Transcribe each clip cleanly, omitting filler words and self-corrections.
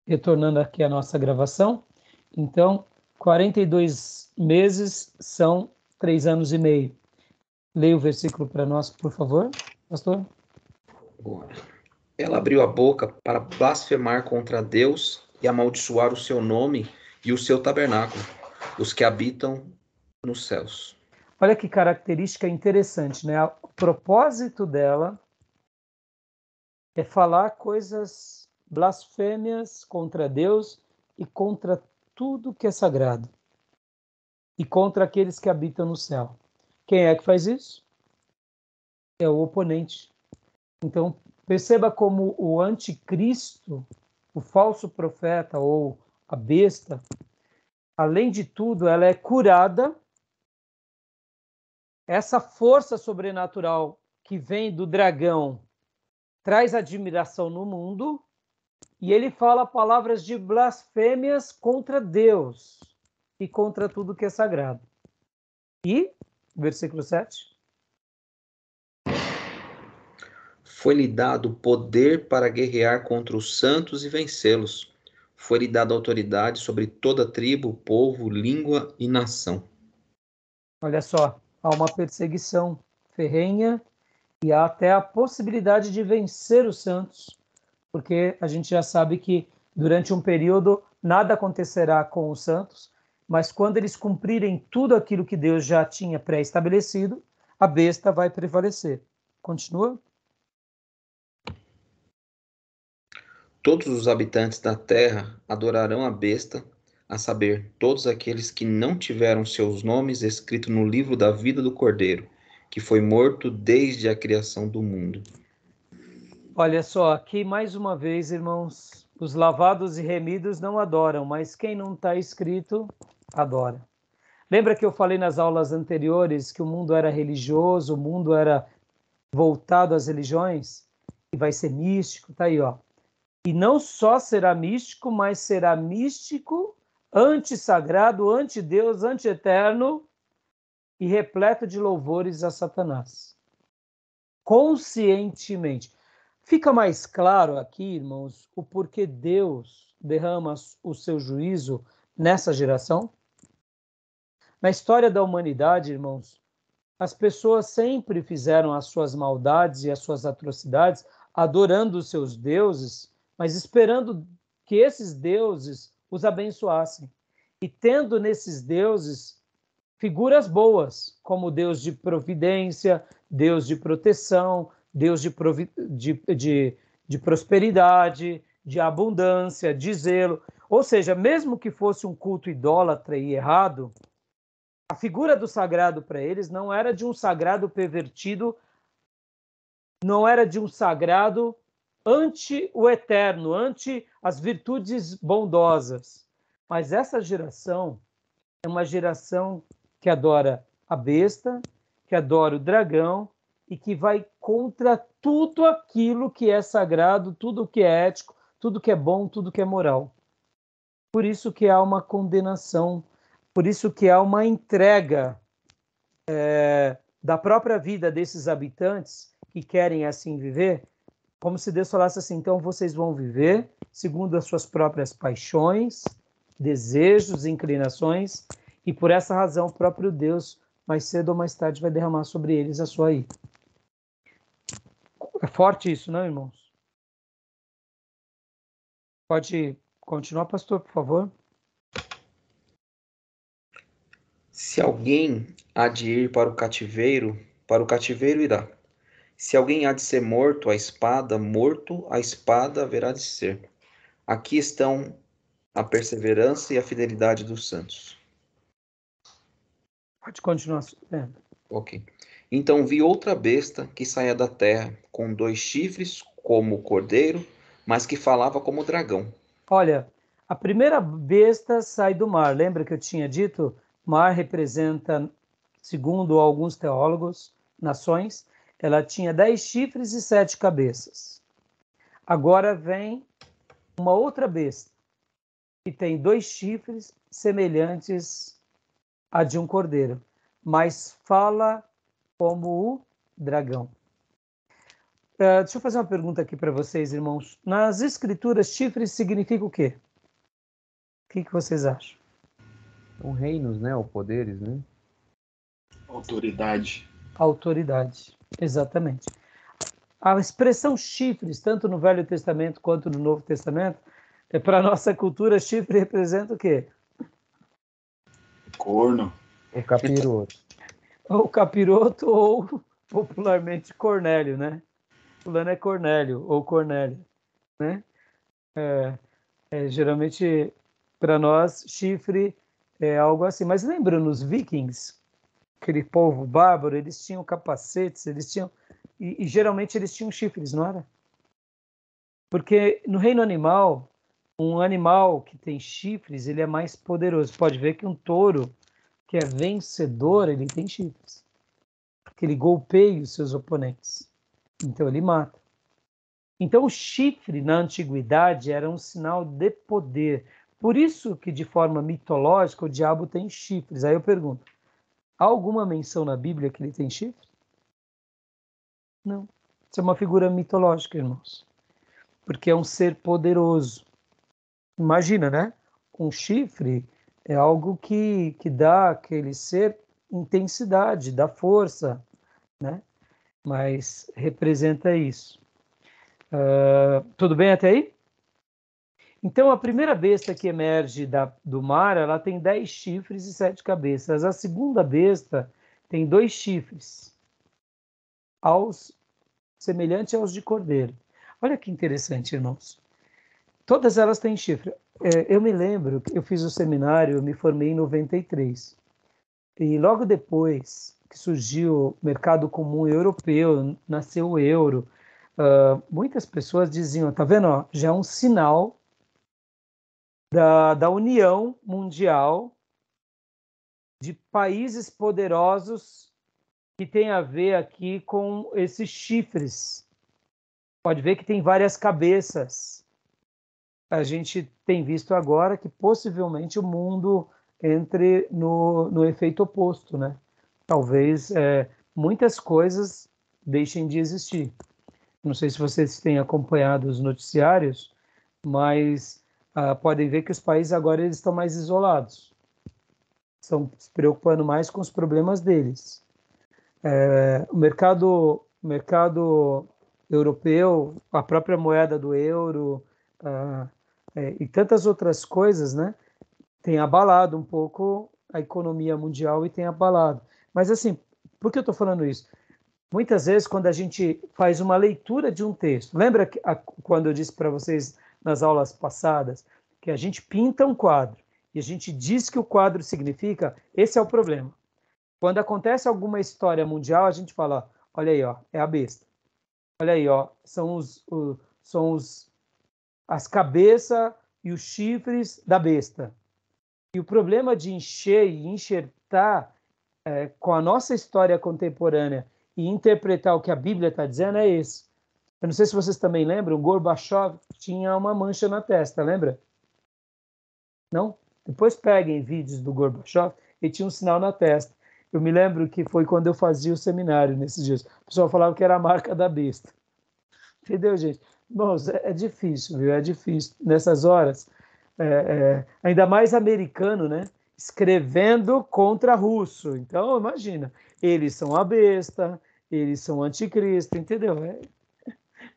retornando aqui à nossa gravação. Então, 42 meses são 3 anos e meio. Leia o versículo para nós, por favor, pastor. Boa. Ela abriu a boca para blasfemar contra Deus e amaldiçoar o seu nome e o seu tabernáculo, os que habitam nos céus. Olha que característica interessante, né? O propósito dela é falar coisas blasfêmias contra Deus e contra tudo que é sagrado. E contra aqueles que habitam no céu. Quem é que faz isso? É o oponente. Então, perceba como o anticristo, o falso profeta ou a besta, além de tudo, ela é curada. Essa força sobrenatural que vem do dragão traz admiração no mundo, e ele fala palavras de blasfêmias contra Deus e contra tudo que é sagrado. E, versículo 7. Foi-lhe dado poder para guerrear contra os santos e vencê-los. Foi-lhe dada autoridade sobre toda tribo, povo, língua e nação. Olha só, há uma perseguição ferrenha e há até a possibilidade de vencer os santos, porque a gente já sabe que durante um período nada acontecerá com os santos, mas quando eles cumprirem tudo aquilo que Deus já tinha pré-estabelecido, a besta vai prevalecer. Continua? Todos os habitantes da terra adorarão a besta, a saber, todos aqueles que não tiveram seus nomes escritos no livro da vida do Cordeiro, que foi morto desde a criação do mundo. Olha só, aqui mais uma vez, irmãos, os lavados e remidos não adoram, mas quem não está escrito, adora. Lembra que eu falei nas aulas anteriores que o mundo era religioso, o mundo era voltado às religiões? E vai ser místico, tá aí, ó. E não só será místico, mas será místico, anti-sagrado, anti-Deus, anti-eterno e repleto de louvores a Satanás. Conscientemente. Fica mais claro aqui, irmãos, o porquê Deus derrama o seu juízo nessa geração? Na história da humanidade, irmãos, as pessoas sempre fizeram as suas maldades e as suas atrocidades, adorando os seus deuses, mas esperando que esses deuses os abençoassem. E tendo nesses deuses figuras boas, como Deus de providência, Deus de proteção, Deus de prosperidade, de abundância, de zelo. Ou seja, mesmo que fosse um culto idólatra e errado, a figura do sagrado para eles não era de um sagrado pervertido, não era de um sagrado ante o eterno, ante as virtudes bondosas. Mas essa geração é uma geração que adora a besta, que adora o dragão e que vai contra tudo aquilo que é sagrado, tudo que é ético, tudo que é bom, tudo que é moral. Por isso que há uma condenação, por isso que há uma entrega da própria vida desses habitantes que querem assim viver, como se Deus falasse assim, então vocês vão viver segundo as suas próprias paixões, desejos, inclinações, e por essa razão o próprio Deus, mais cedo ou mais tarde, vai derramar sobre eles a sua ira. É forte isso, não, irmãos? Pode continuar, pastor, por favor. Se alguém há de ir para o cativeiro irá. Se alguém há de ser morto, morto, a espada haverá de ser. Aqui estão a perseverança e a fidelidade dos santos. Pode continuar. Ok. Então vi outra besta que saía da terra, com 2 chifres, como o cordeiro, mas que falava como o dragão. Olha, a primeira besta sai do mar. Lembra que eu tinha dito? Mar representa, segundo alguns teólogos, nações. Ela tinha 10 chifres e 7 cabeças. Agora vem uma outra besta, que tem 2 chifres semelhantes a de um cordeiro, mas fala como o dragão. Deixa eu fazer uma pergunta aqui para vocês, irmãos. Nas escrituras, chifres significa o quê? O que vocês acham? São reinos, né? Ou poderes, né? Autoridade. Autoridade, exatamente. A expressão chifres, tanto no Velho Testamento quanto no Novo Testamento, para a nossa cultura, chifre representa o quê? Corno. O capiroto. Ou capiroto ou popularmente Cornélio, né? Fulano é Cornélio ou Cornélio, né? Geralmente, para nós, chifre é algo assim. Mas lembra nos Vikings, aquele povo bárbaro, eles tinham capacetes, eles tinham... E geralmente eles tinham chifres, não era? Porque no reino animal, um animal que tem chifres, ele é mais poderoso. Pode ver que um touro que é vencedor, ele tem chifres. Porque ele golpeia os seus oponentes. Então ele mata. Então o chifre na antiguidade era um sinal de poder. Por isso que de forma mitológica o diabo tem chifres. Aí eu pergunto, há alguma menção na Bíblia que ele tem chifres? Não. Isso é uma figura mitológica, irmãos. Porque é um ser poderoso. Imagina, né? Um chifre é algo que dá aquele ser intensidade, dá força, né? Mas representa isso. Tudo bem até aí? Então, a primeira besta que emerge do mar, ela tem 10 chifres e 7 cabeças. A segunda besta tem 2 chifres, semelhante aos de cordeiro. Olha que interessante, irmãos. Todas elas têm chifre. Eu me lembro que eu fiz o seminário, eu me formei em 93. E logo depois que surgiu o mercado comum europeu, nasceu o euro, muitas pessoas diziam, tá vendo, ó, já é um sinal da união mundial de países poderosos que tem a ver aqui com esses chifres. Pode ver que tem várias cabeças. A gente tem visto agora que possivelmente o mundo entre no efeito oposto, né? Talvez muitas coisas deixem de existir. Não sei se vocês têm acompanhado os noticiários, mas podem ver que os países agora eles estão mais isolados. Estão se preocupando mais com os problemas deles. O mercado europeu, a própria moeda do euro e tantas outras coisas, né, tem abalado um pouco a economia mundial e tem abalado. Mas assim, por que eu estou falando isso? Muitas vezes, quando a gente faz uma leitura de um texto, lembra quando eu disse para vocês nas aulas passadas que a gente pinta um quadro e a gente diz que o quadro significa, esse é o problema. Quando acontece alguma história mundial, a gente fala, olha aí, ó, é a besta. Olha aí, ó, são as cabeças e os chifres da besta. E o problema de encher e enxertar com a nossa história contemporânea e interpretar o que a Bíblia está dizendo é esse. Eu não sei se vocês também lembram, o Gorbachev tinha uma mancha na testa, lembra? Não? Depois peguem vídeos do Gorbachev, ele tinha um sinal na testa. Eu me lembro que foi quando eu fazia o seminário nesses dias. O pessoal falava que era a marca da besta. Entendeu, gente? Bom, é difícil, viu? É difícil. Nessas horas, ainda mais americano, né? Escrevendo contra russo. Então, imagina, eles são a besta, eles são o anticristo, entendeu?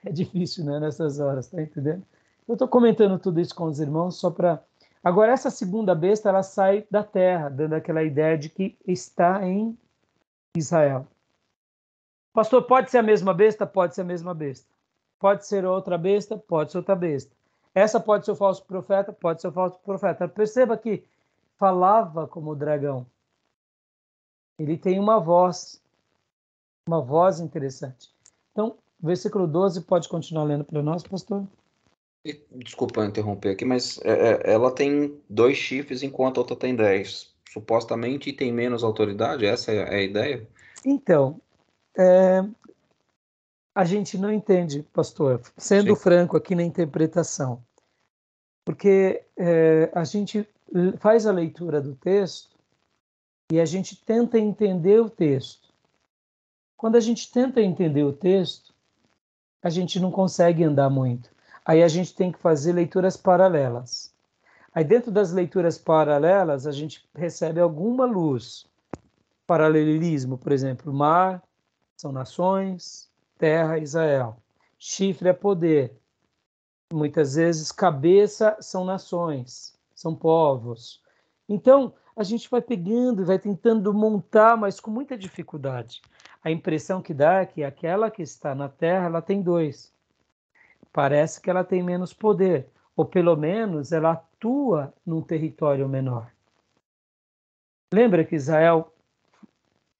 É difícil, né? Nessas horas, tá entendendo? Eu estou comentando tudo isso com os irmãos só para... Agora, essa segunda besta, ela sai da terra, dando aquela ideia de que está em Israel. Pastor, pode ser a mesma besta? Pode ser a mesma besta. Pode ser outra besta? Pode ser outra besta. Essa pode ser o falso profeta? Pode ser o falso profeta. Perceba que falava como dragão. Ele tem uma voz interessante. Então, versículo 12, pode continuar lendo para nós, pastor? Desculpa interromper aqui, mas ela tem 2 chifres enquanto a outra tem 10. Supostamente tem menos autoridade? Essa é a ideia? Então, a gente não entende, pastor, sendo Sim. franco aqui na interpretação. Porque a gente faz a leitura do texto e a gente tenta entender o texto. Quando a gente tenta entender o texto, a gente não consegue andar muito. Aí a gente tem que fazer leituras paralelas. Aí dentro das leituras paralelas, a gente recebe alguma luz. Paralelismo, por exemplo, mar são nações, terra, Israel. Chifre é poder. Muitas vezes, cabeça são nações, são povos. Então, a gente vai pegando e vai tentando montar, mas com muita dificuldade. A impressão que dá é que aquela que está na terra, ela tem dois. Parece que ela tem menos poder, ou pelo menos ela atua num território menor. Lembra que Israel,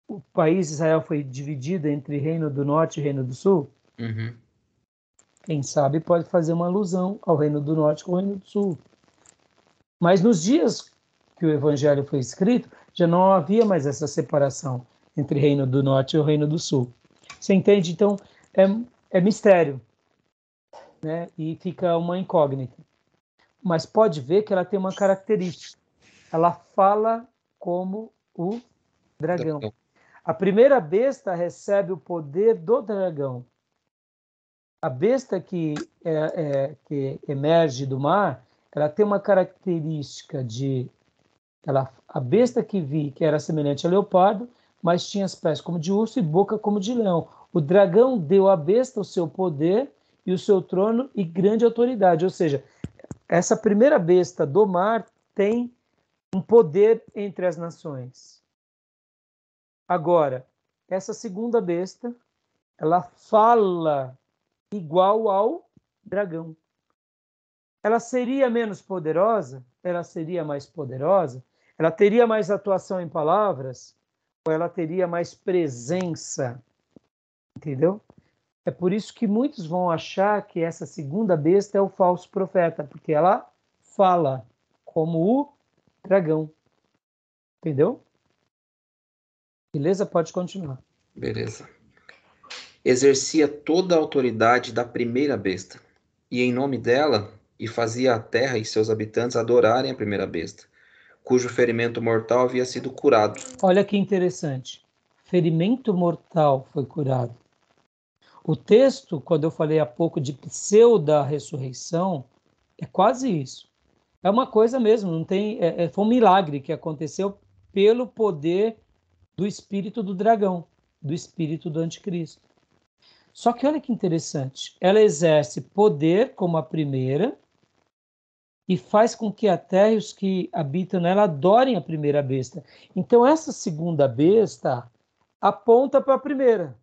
o país de Israel foi dividido entre Reino do Norte e Reino do Sul? Uhum. Quem sabe pode fazer uma alusão ao Reino do Norte com o Reino do Sul. Mas nos dias que o Evangelho foi escrito, já não havia mais essa separação entre Reino do Norte e o Reino do Sul. Você entende? Então, é mistério, né? E fica uma incógnita. Mas pode ver que ela tem uma característica. Ela fala como o dragão. A primeira besta recebe o poder do dragão. A besta que emerge do mar, ela tem uma característica de... a besta que vi, que era semelhante a leopardo, mas tinha as pés como de urso e boca como de leão. O dragão deu à besta o seu poder e o seu trono e grande autoridade. Ou seja, essa primeira besta do mar tem um poder entre as nações. Agora, essa segunda besta, ela fala igual ao dragão. Ela seria menos poderosa? Ela seria mais poderosa? Ela teria mais atuação em palavras? Ou ela teria mais presença? Entendeu? É por isso que muitos vão achar que essa segunda besta é o falso profeta, porque ela fala como o dragão. Entendeu? Beleza? Pode continuar. Beleza. Exercia toda a autoridade da primeira besta, e em nome dela, e fazia a terra e seus habitantes adorarem a primeira besta, cujo ferimento mortal havia sido curado. Olha que interessante. Ferimento mortal foi curado. O texto, quando eu falei há pouco de pseudo-ressurreição, é quase isso. É uma coisa mesmo, não tem, foi um milagre que aconteceu pelo poder do espírito do dragão, do espírito do anticristo. Só que olha que interessante, ela exerce poder como a primeira e faz com que a terra e os que habitam nela adorem a primeira besta. Então essa segunda besta aponta para a primeira.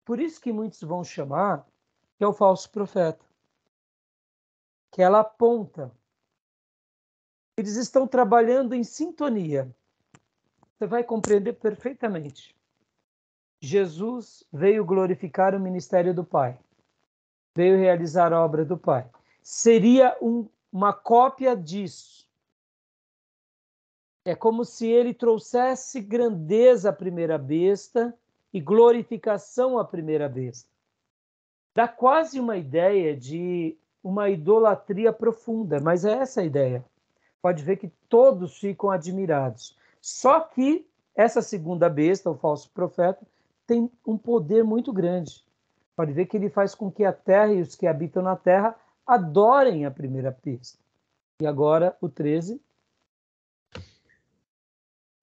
Por isso que muitos vão chamar que é o falso profeta. Que ela aponta. Eles estão trabalhando em sintonia. Você vai compreender perfeitamente. Jesus veio glorificar o ministério do Pai. Veio realizar a obra do Pai. Seria uma cópia disso. É como se ele trouxesse grandeza à primeira besta e glorificação à primeira besta. Dá quase uma ideia de uma idolatria profunda, mas é essa a ideia. Pode ver que todos ficam admirados. Só que essa segunda besta, o falso profeta, tem um poder muito grande. Pode ver que ele faz com que a terra e os que habitam na terra adorem a primeira besta. E agora o 13.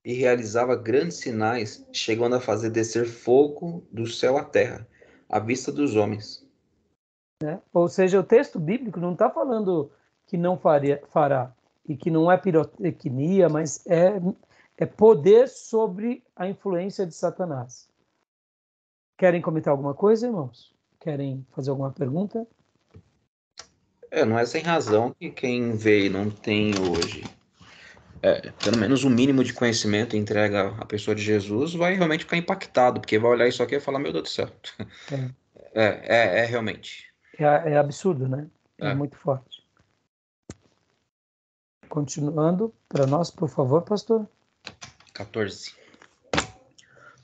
E realizava grandes sinais, chegando a fazer descer fogo do céu à terra, à vista dos homens. Né? Ou seja, o texto bíblico não está falando que não fará, e que não é pirotecnia, mas é poder sobre a influência de Satanás. Querem comentar alguma coisa, irmãos? Querem fazer alguma pergunta? Não é sem razão que quem vê e não tem hoje, pelo menos o mínimo de conhecimento entrega à pessoa de Jesus, vai realmente ficar impactado, porque vai olhar isso aqui e falar, meu Deus do céu. Realmente. É absurdo, né? É muito forte. Continuando, para nós, por favor, pastor. 14.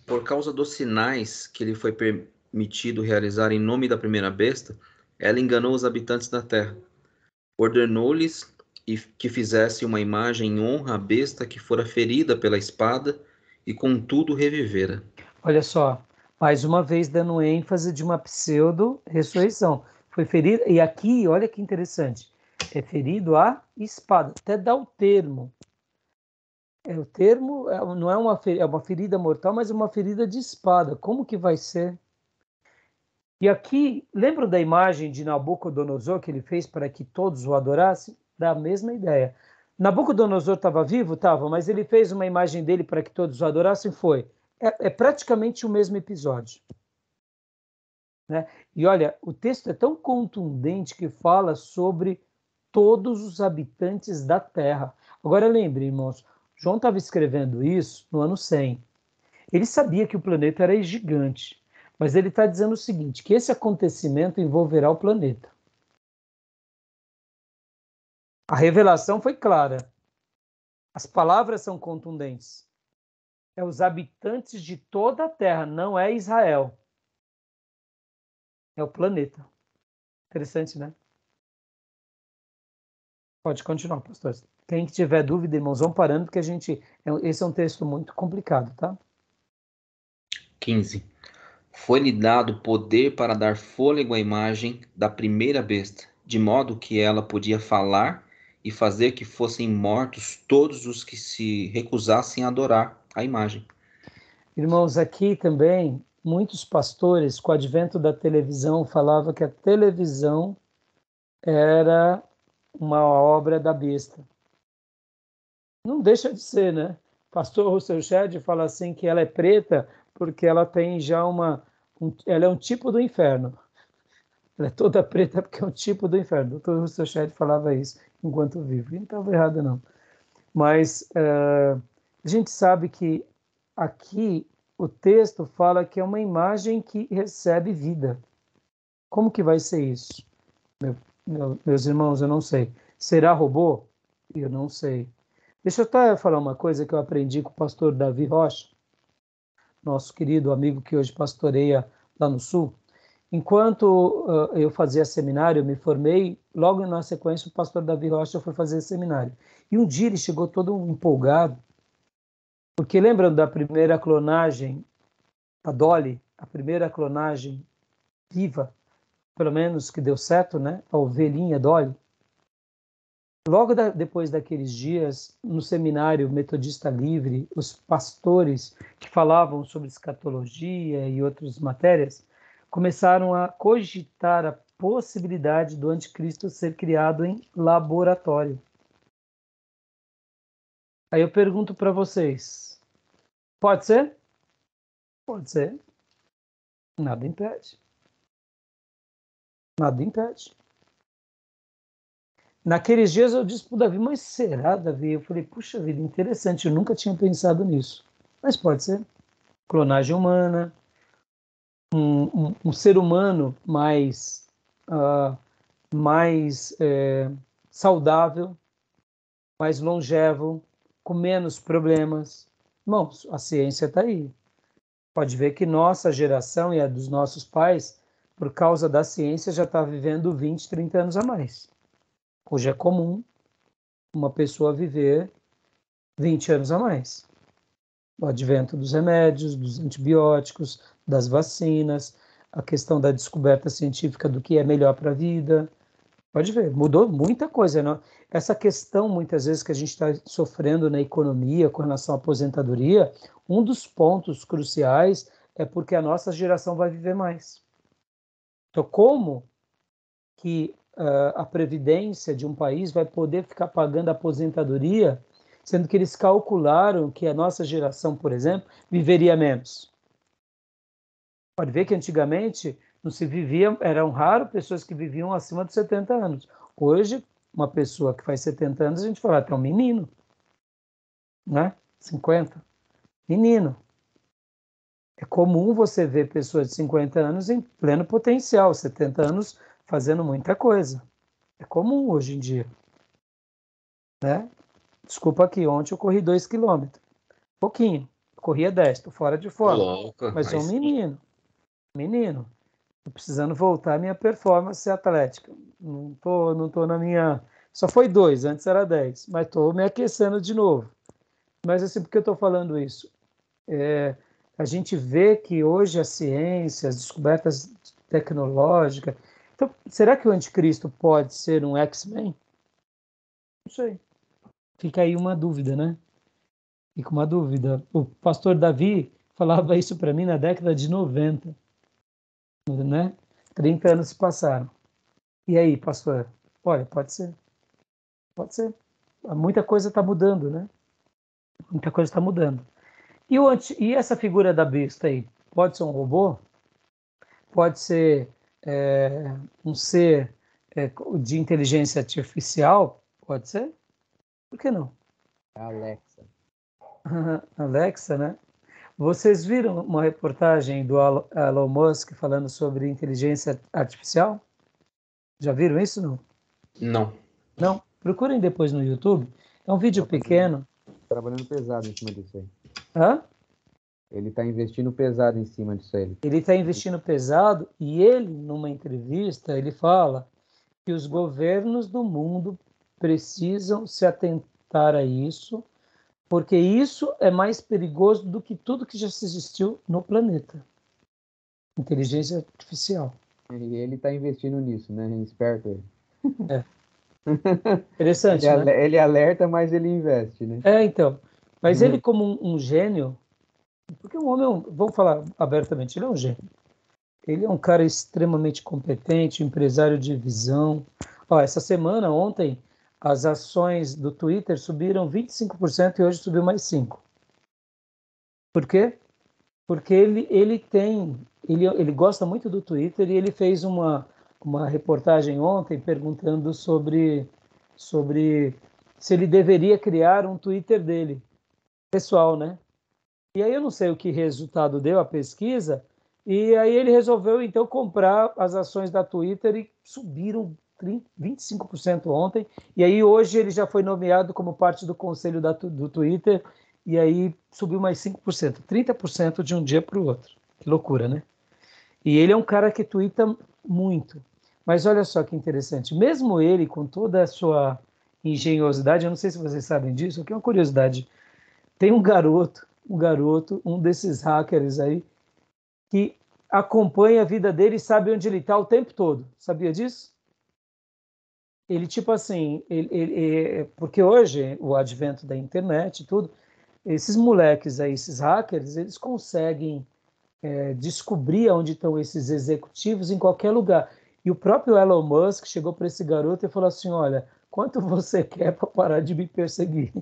Por causa dos sinais que lhe foi permitido realizar em nome da primeira besta, ela enganou os habitantes da terra. Ordenou-lhes que fizesse uma imagem em honra à besta que fora ferida pela espada e contudo revivera. Olha só, Mais uma vez dando ênfase de uma pseudo-ressurreição. Foi ferido, e aqui, olha que interessante, é ferido a espada, até dá o termo. O termo não é uma ferida mortal, mas é uma ferida de espada. Como que vai ser? E aqui, lembram da imagem de Nabucodonosor que ele fez para que todos o adorassem? Da mesma ideia. Nabucodonosor estava vivo? Estava, mas ele fez uma imagem dele para que todos o adorassem? Foi. É praticamente o mesmo episódio. Né? E olha, o texto é tão contundente que fala sobre todos os habitantes da terra. Agora lembre, irmãos, João estava escrevendo isso no ano 100. Ele sabia que o planeta era gigante, mas ele está dizendo o seguinte, que esse acontecimento envolverá o planeta. A revelação foi clara. As palavras são contundentes. É os habitantes de toda a terra, não é Israel. É o planeta. Interessante, né? Pode continuar, pastor. Quem tiver dúvida, irmãos, vão parando, porque esse é um texto muito complicado, tá? 15. Foi-lhe dado poder para dar fôlego à imagem da primeira besta, de modo que ela podia falar e fazer que fossem mortos todos os que se recusassem a adorar a imagem. Irmãos, aqui também, muitos pastores, com o advento da televisão, falavam que a televisão era uma obra da besta. Não deixa de ser, né? Pastor Russell Shedd fala assim que ela é preta porque ela tem já ela é um tipo do inferno. Ela é toda preta porque é um tipo do inferno. O Dr. Russell Shedd falava isso enquanto vivo. E não estava errado, não. Mas a gente sabe que aqui o texto fala que é uma imagem que recebe vida. Como que vai ser isso? Meus irmãos, eu não sei. Será robô? Eu não sei. Deixa eu até falar uma coisa que eu aprendi com o pastor Davi Rocha, nosso querido amigo que hoje pastoreia lá no Sul. Enquanto eu fazia seminário, eu me formei, logo na sequência o pastor Davi Rocha foi fazer seminário. E um dia ele chegou todo empolgado, porque lembram da primeira clonagem, a Dolly, a primeira clonagem viva, pelo menos que deu certo, né? A ovelhinha Dolly. Logo depois daqueles dias, no seminário Metodista Livre, os pastores que falavam sobre escatologia e outras matérias começaram a cogitar a possibilidade do anticristo ser criado em laboratório. Aí eu pergunto para vocês, pode ser? Pode ser. Nada impede. Nada impede. Naqueles dias eu disse para o Davi, mas será, Davi? Eu falei, puxa vida, interessante, eu nunca tinha pensado nisso. Mas pode ser. Clonagem humana, um ser humano mais saudável, mais longevo, com menos problemas. Irmãos, a ciência está aí. Pode ver que nossa geração e a dos nossos pais, por causa da ciência, já está vivendo 20, 30 anos a mais. Hoje é comum uma pessoa viver 20 anos a mais. O advento dos remédios, dos antibióticos, das vacinas, a questão da descoberta científica do que é melhor para a vida. Pode ver, mudou muita coisa. Não? Essa questão, muitas vezes, que a gente está sofrendo na economia com relação à aposentadoria, um dos pontos cruciais é porque a nossa geração vai viver mais. Então, como que a previdência de um país vai poder ficar pagando a aposentadoria, sendo que eles calcularam que a nossa geração, por exemplo, viveria menos? Pode ver que antigamente não se vivia, eram raras pessoas que viviam acima dos 70 anos. Hoje, uma pessoa que faz 70 anos, a gente fala que é um menino, né? 50. Menino. É comum você ver pessoas de 50 anos em pleno potencial, 70 anos fazendo muita coisa. É comum hoje em dia. Né? Desculpa aqui, ontem eu corri 2 quilômetros. Pouquinho. Eu corria 10, estou fora de forma. Louca, Mas sou um menino. Menino. Estou precisando voltar à minha performance atlética. Não tô na minha... Só foi 2, antes era 10. Mas estou me aquecendo de novo. Mas assim, por que eu estou falando isso? A gente vê que hoje a ciência, as descobertas tecnológicas... Então, será que o anticristo pode ser um X-Men? Não sei. Fica aí uma dúvida, né? Fica uma dúvida. O pastor Davi falava isso para mim na década de 90, né? 30 anos se passaram. E aí, pastor? Olha, pode ser. Pode ser. Muita coisa está mudando, né? Muita coisa está mudando. E essa figura da besta aí? Pode ser um robô? Pode ser um ser de inteligência artificial? Pode ser? Por que não? Alexa. Alexa, né? Vocês viram uma reportagem do Elon Musk falando sobre inteligência artificial? Já viram isso, não? Não. Não? Procurem depois no YouTube. É um vídeo pequeno. Trabalhando pesado em cima disso aí. Hã? Ele está investindo pesado em cima disso aí. Ele está investindo pesado e ele, numa entrevista, ele fala que os governos do mundo precisam se atentar a isso, porque isso é mais perigoso do que tudo que já existiu no planeta. Inteligência artificial. E ele está investindo nisso, né? Esperto ele. É. Interessante, né? Ele alerta, mas ele investe, né? Então. Mas ele como um gênio, porque o homem, vamos falar abertamente, ele é um gênio. Ele é um cara extremamente competente, empresário de visão. Essa semana, ontem, as ações do Twitter subiram 25% e hoje subiu mais 5%. Por quê? Porque ele gosta muito do Twitter e ele fez uma reportagem ontem perguntando sobre se ele deveria criar um Twitter dele, pessoal, né? E aí eu não sei o que resultado deu a pesquisa, e aí ele resolveu então comprar as ações da Twitter e subiram 25% ontem, e aí hoje ele já foi nomeado como parte do conselho do Twitter, e aí subiu mais 5%, 30% de um dia para o outro. Que loucura, né? E ele é um cara que twitta muito. Mas olha só que interessante, mesmo ele com toda a sua engenhosidade, eu não sei se vocês sabem disso, aqui é uma curiosidade, tem um desses hackers aí, que acompanha a vida dele e sabe onde ele está o tempo todo. Sabia disso? Ele, tipo assim, porque hoje, o advento da internet e tudo, esses moleques aí, esses hackers, eles conseguem descobrir onde estão esses executivos em qualquer lugar. E o próprio Elon Musk chegou para esse garoto e falou assim, olha, quanto você quer para parar de me perseguir?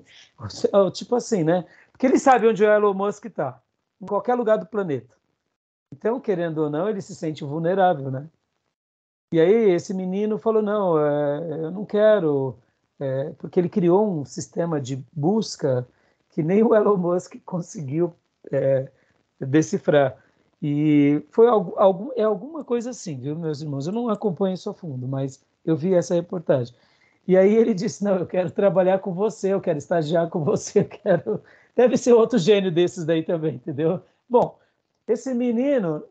Tipo assim, né? Porque ele sabe onde o Elon Musk está, em qualquer lugar do planeta. Então, querendo ou não, ele se sente vulnerável, né? E aí esse menino falou, não, eu não quero, porque ele criou um sistema de busca que nem o Elon Musk conseguiu decifrar. E foi alguma coisa assim, viu, meus irmãos? Eu não acompanho isso a fundo, mas eu vi essa reportagem. E aí ele disse, não, eu quero trabalhar com você, eu quero estagiar com você, eu quero... Deve ser outro gênio desses daí também, entendeu? Bom, esse menino,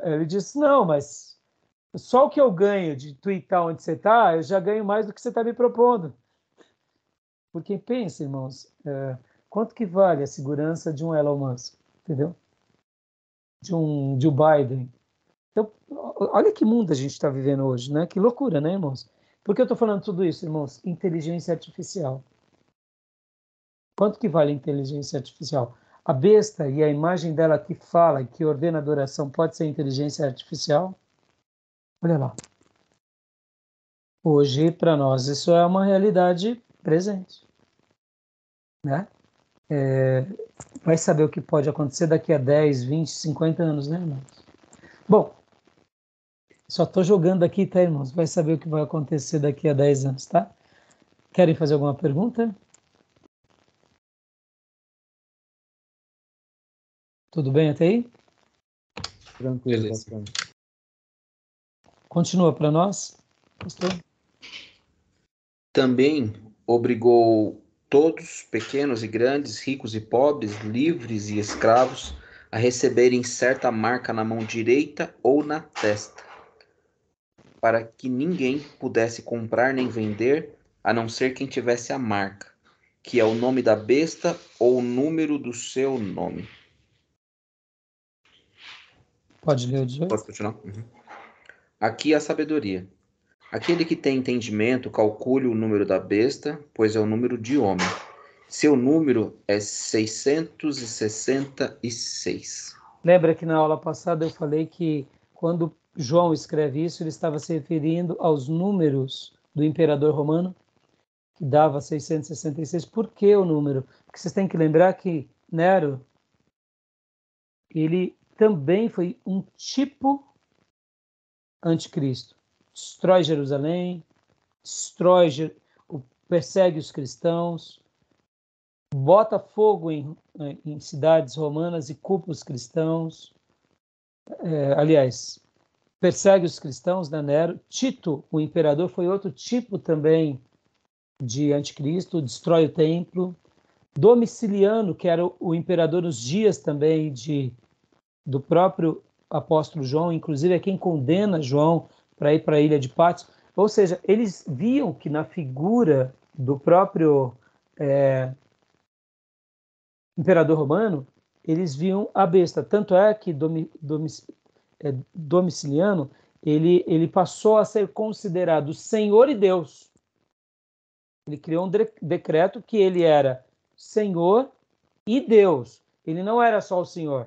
ele disse, não, mas só o que eu ganho de twittar onde você está, eu já ganho mais do que você está me propondo. Porque pensa, irmãos, quanto que vale a segurança de um Elon Musk, entendeu? De um Joe Biden. Então, olha que mundo a gente está vivendo hoje, né? Que loucura, né, irmãos? Por que eu estou falando tudo isso, irmãos? Inteligência artificial. Quanto que vale a inteligência artificial? A besta e a imagem dela que fala e que ordena a adoração pode ser inteligência artificial? Olha lá. Hoje, para nós, isso é uma realidade presente, né? Vai saber o que pode acontecer daqui a 10, 20, 50 anos, né, irmãos? Bom, só estou jogando aqui, tá, irmãos? Vai saber o que vai acontecer daqui a 10 anos, tá? Querem fazer alguma pergunta? Tudo bem até aí? Tranquilo, Beleza. pastor. Continua para nós, pastor? Também obrigou todos, pequenos e grandes, ricos e pobres, livres e escravos, a receberem certa marca na mão direita ou na testa, para que ninguém pudesse comprar nem vender, a não ser quem tivesse a marca, que é o nome da besta ou o número do seu nome. Pode ler o 18? Posso continuar? Uhum. Aqui a sabedoria. Aquele que tem entendimento, calcule o número da besta, pois é o número de homem. Seu número é 666. Lembra que na aula passada eu falei que quando João escreve isso, ele estava se referindo aos números do imperador romano, que dava 666. Por que o número? Porque vocês têm que lembrar que Nero, ele também foi um tipo anticristo. Destrói Jerusalém, persegue os cristãos, bota fogo em cidades romanas e culpa os cristãos. Aliás, persegue os cristãos, né, Nero. Tito, o imperador, foi outro tipo também de anticristo, destrói o templo. Domiciliano, que era o imperador nos dias também do próprio apóstolo João, inclusive é quem condena João para ir para a ilha de Patmos. Ou seja, eles viam que na figura do próprio imperador romano, eles viam a besta. Tanto é que Domiciliano, ele passou a ser considerado Senhor e Deus. Ele criou um decreto que ele era Senhor e Deus. Ele não era só o Senhor.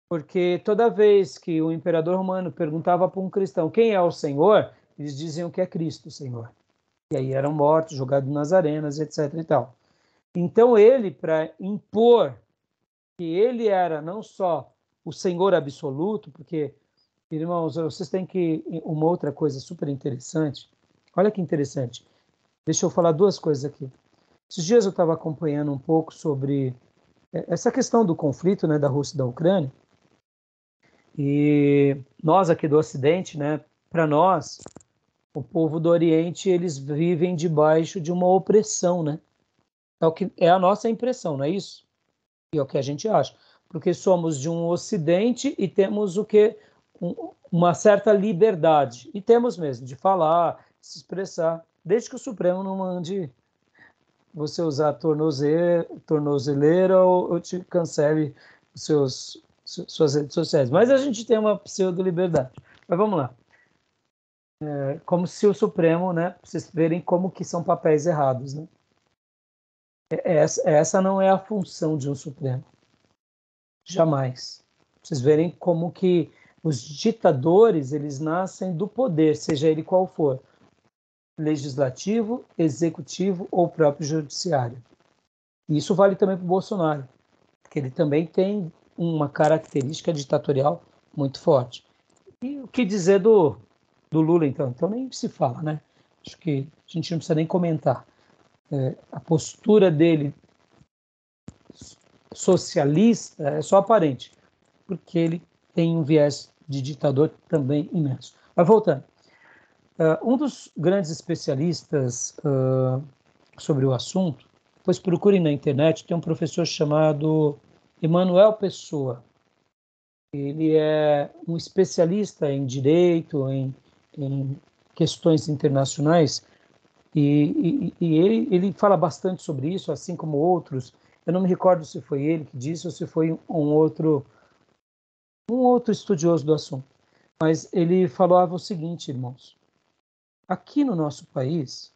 Porque toda vez que o imperador romano perguntava para um cristão quem é o Senhor, eles diziam que é Cristo o Senhor. E aí eram mortos, jogados nas arenas, etc. e tal. Então ele, para impor que ele era não só o Senhor absoluto, porque, irmãos, vocês têm que... Uma outra coisa super interessante. Olha que interessante. Deixa eu falar duas coisas aqui. Esses dias eu estava acompanhando um pouco sobre essa questão do conflito, né, da Rússia e da Ucrânia. E nós aqui do Ocidente, né, para nós, o povo do Oriente, eles vivem debaixo de uma opressão, né? É a nossa impressão, não é isso? E é o que a gente acha. Porque somos de um Ocidente e temos o quê? Uma certa liberdade. E temos mesmo de falar, se expressar, desde que o Supremo não mande você usar tornozeleira ou te cancele suas redes sociais. Mas a gente tem uma pseudo-liberdade. Mas vamos lá. Como se o Supremo, né, pra vocês verem como que são papéis errados, né? Essa não é a função de um Supremo. Jamais. Pra vocês verem como que os ditadores, eles nascem do poder, seja ele qual for. Legislativo, executivo ou próprio judiciário. E isso vale também para o Bolsonaro, porque ele também tem uma característica ditatorial muito forte. E o que dizer do Lula, então? Então nem se fala, né? Acho que a gente não precisa nem comentar. A postura dele socialista é só aparente, porque ele tem um viés de ditador também imenso. Mas voltando. Um dos grandes especialistas sobre o assunto, depois procurem na internet, tem um professor chamado Emanuel Pessoa. Ele é um especialista em direito, em questões internacionais, e ele fala bastante sobre isso, assim como outros. Eu não me recordo se foi ele que disse ou se foi um outro estudioso do assunto. Mas ele falava o seguinte, irmãos. Aqui no nosso país,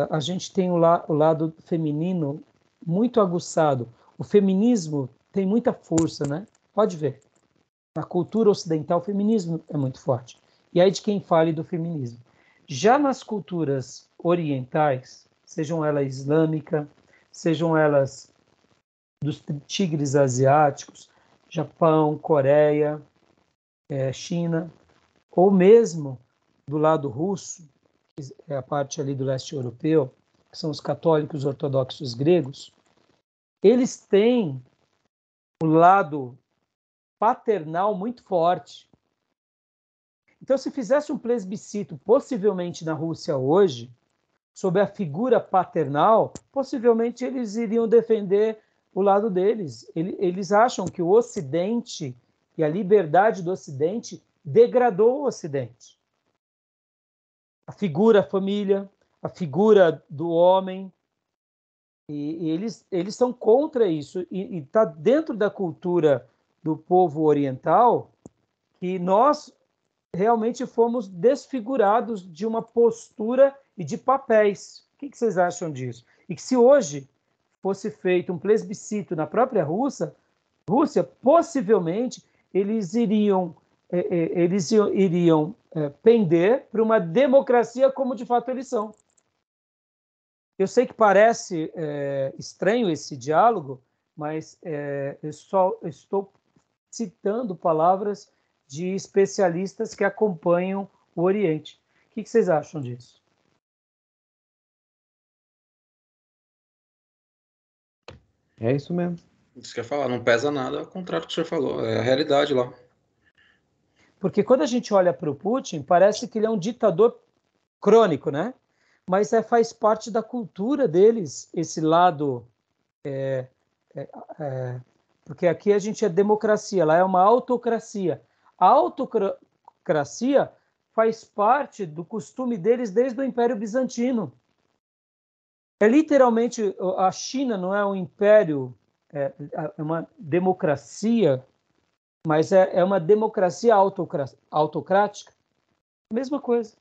a gente tem o lado feminino muito aguçado. O feminismo tem muita força, né? Pode ver. Na cultura ocidental, o feminismo é muito forte. E aí de quem fale do feminismo. Já nas culturas orientais, sejam elas islâmicas, sejam elas dos tigres asiáticos, Japão, Coreia, China, ou mesmo do lado russo, que é a parte ali do leste europeu, que são os católicos ortodoxos gregos, eles têm o lado paternal muito forte. Então, se fizesse um plebiscito, possivelmente na Rússia hoje, sobre a figura paternal, possivelmente eles iriam defender o lado deles. Eles acham que o Ocidente e a liberdade do Ocidente degradou o Ocidente. A figura família, a figura do homem, e eles são contra isso. E está dentro da cultura do povo oriental E nós realmente fomos desfigurados de uma postura e de papéis. O que vocês acham disso? E que se hoje fosse feito um plebiscito na própria Rússia, possivelmente eles iriam pender para uma democracia como de fato eles são. Eu sei que parece estranho esse diálogo, mas eu só estou citando palavras de especialistas que acompanham o Oriente. O que vocês acham disso? É isso mesmo. Isso quer falar, não pesa nada, ao contrário do que o senhor falou, é a realidade lá. Porque quando a gente olha para o Putin, parece que ele é um ditador crônico, né? Mas faz parte da cultura deles, esse lado... porque aqui a gente é democracia, lá é uma autocracia. A autocracia faz parte do costume deles desde o Império Bizantino. É literalmente, a China não é um império, é uma democracia, mas é uma democracia autocrática. Mesma coisa.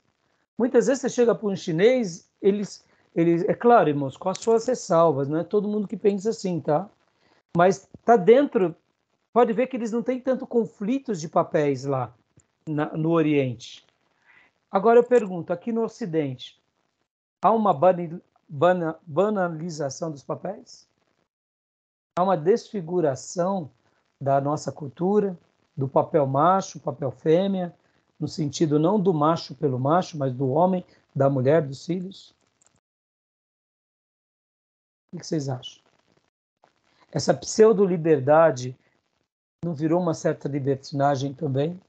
Muitas vezes você chega para um chinês, eles, é claro, irmãos, com as suas ressalvas, não é todo mundo que pensa assim, tá? Mas tá dentro, pode ver que eles não têm tanto conflitos de papéis lá no Oriente. Agora eu pergunto, aqui no Ocidente, há uma banalização dos papéis? Há uma desfiguração da nossa cultura, do papel macho, papel fêmea, no sentido não do macho pelo macho, mas do homem, da mulher, dos filhos? O que vocês acham? Essa pseudo-liberdade não virou uma certa libertinagem também? O